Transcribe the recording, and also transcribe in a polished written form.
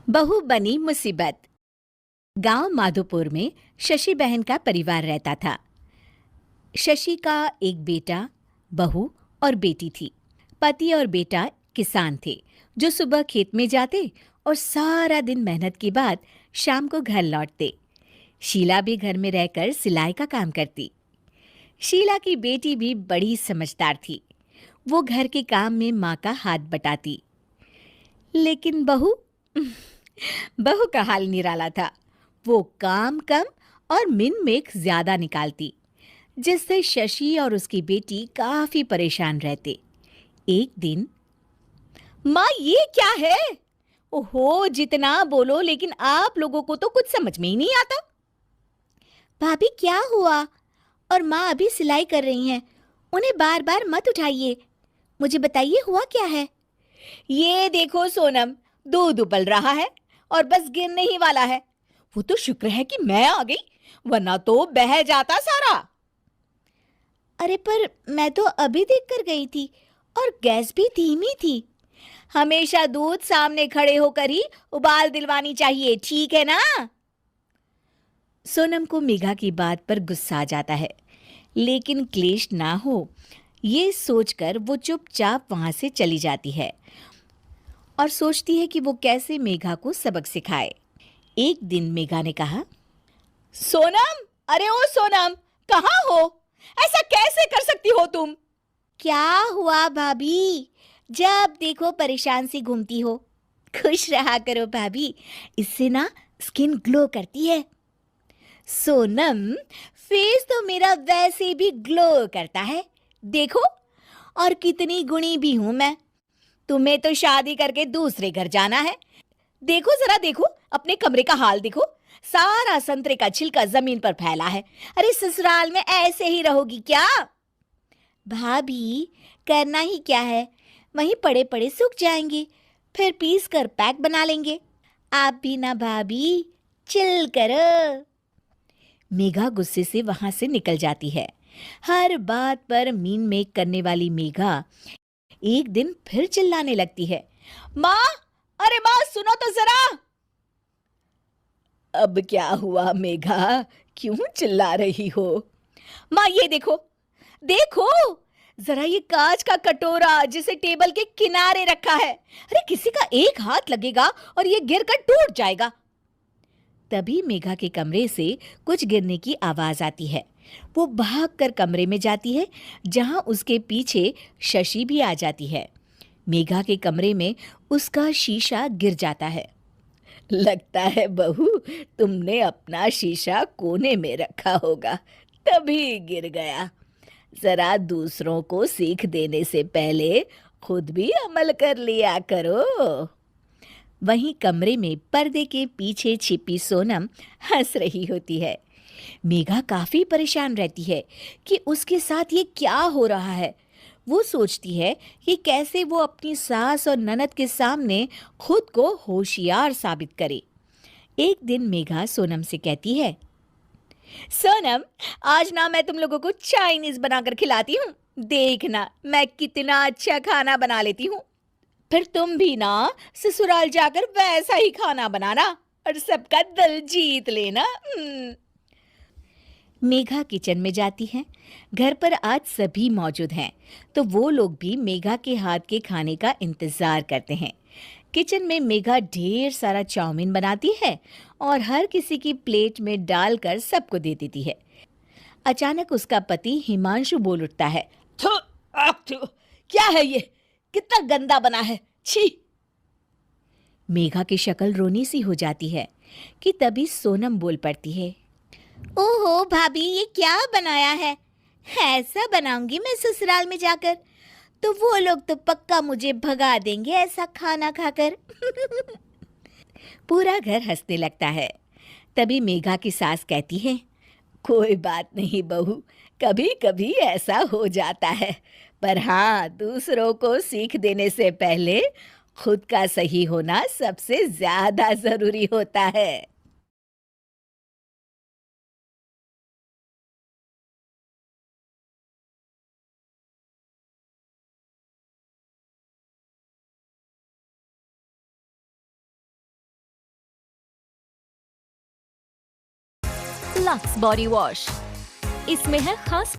बहू बनी मुसीबत। गांव माधोपुर में शशि बहन का परिवार रहता था। शशि का एक बेटा, बहू और बेटी थी। पति और बेटा किसान थे जो सुबह खेत में जाते और सारा दिन मेहनत के बाद शाम को घर लौटते। शीला भी घर में रहकर सिलाई का काम करती। शीला की बेटी भी बड़ी समझदार थी। वो घर के काम में माँ का हाथ बटाती। लेकिन बहू का हाल निराला था। वो काम कम और मिन मेक ज्यादा निकालती, जिससे शशि और उसकी बेटी काफी परेशान रहते। एक दिन, माँ ये क्या है? ओहो, जितना बोलो लेकिन आप लोगों को तो कुछ समझ में ही नहीं आता। भाभी क्या हुआ? और माँ अभी सिलाई कर रही हैं, उन्हें बार बार मत उठाइए। मुझे बताइए हुआ क्या है? ये देखो सोनम, दूध उबल रहा है और बस गिरने ही वाला है। वो तो शुक्र है कि मैं आ गई, वरना तो बह जाता सारा। अरे पर मैं तो अभी देख कर गई थी और गैस भी धीमी थी। हमेशा दूध सामने खड़े होकर ही उबाल दिलवानी चाहिए, ठीक है ना? सोनम को मेघा की बात पर गुस्सा आ जाता है, लेकिन क्लेश ना हो ये सोचकर वो चुपचाप वहां से चली जाती है और सोचती है कि वो कैसे मेघा को सबक सिखाए। एक दिन मेघा ने कहा, सोनम, अरे ओ सोनम, कहाँ हो? ऐसा कैसे कर सकती हो तुम? क्या हुआ भाभी? जब देखो परेशान सी घूमती हो। खुश रहा करो भाभी, इससे ना स्किन ग्लो करती है। सोनम, फेस तो मेरा वैसे भी ग्लो करता है, देखो। और कितनी गुणी भी हूं मैं। तुम्हें तो शादी करके दूसरे घर जाना है। देखो जरा, देखो अपने कमरे का हाल देखो। सारा संतरे का छिलका जमीन पर फैला है। अरे ससुराल में ऐसे ही रहोगी क्या? भाभी, करना ही क्या है, वहीं पड़े पड़े सूख जाएंगे, फिर पीस कर पैक बना लेंगे। आप भी ना भाभी, चिल करो। मेघा गुस्से से वहां से निकल जाती है। हर बात पर मीन मेक करने वाली मेघा एक दिन फिर चिल्लाने लगती है, माँ, अरे माँ सुनो तो जरा। अब क्या हुआ मेघा, क्यों चिल्ला रही हो? माँ ये देखो, देखो जरा, ये कांच का कटोरा जिसे टेबल के किनारे रखा है। अरे किसी का एक हाथ लगेगा और ये गिरकर टूट जाएगा। तभी मेघा के कमरे से कुछ गिरने की आवाज आती है। वो भागकर कमरे में जाती है, जहां उसके पीछे शशि भी आ जाती है। मेघा के कमरे में उसका शीशा गिर जाता है। लगता है बहू, तुमने अपना शीशा कोने में रखा होगा, तभी गिर गया। जरा दूसरों को सीख देने से पहले खुद भी अमल कर लिया करो। वहीं कमरे में पर्दे के पीछे छिपी सोनम हंस रही होती है। मेघा काफी परेशान रहती है कि उसके साथ ये क्या हो रहा है। वो सोचती है कि कैसे वो अपनी सास और ननद के सामने खुद को होशियार साबित करे। एक दिन मेघा सोनम से कहती है, सोनम, आज ना मैं तुम लोगों को चाइनीज बनाकर खिलाती हूँ। देखना मैं कितना अच्छा खाना बना लेती हूँ। फिर तुम भी ना ससुराल जाकर वैसा ही खाना बनाना और सबका दिल जीत लेना। मेघा किचन में जाती है। घर पर आज सभी मौजूद हैं, तो वो लोग भी मेघा के हाथ के खाने का इंतजार करते हैं। किचन में मेघा ढेर सारा चाउमीन बनाती है और हर किसी की प्लेट में डालकर सबको दे देती है। अचानक उसका पति हिमांशु बोल उठता है, थू, थू, क्या है ये? कितना गंदा बना है, छी! मेघा की शक्ल रोनी सी हो जाती है कि तभी सोनम बोल पड़ती है, ओहो भाभी, ये क्या बनाया है? ऐसा बनाऊंगी मैं ससुराल में जाकर, तो वो लोग तो पक्का मुझे भगा देंगे ऐसा खाना खाकर। पूरा घर हंसने लगता है। तभी मेघा की सास कहती है, कोई बात नहीं बहू, कभी कभी ऐसा हो जाता है, पर हाँ, दूसरों को सीख देने से पहले खुद का सही होना सबसे ज्यादा जरूरी होता है। Lux body wash. इसमें है खास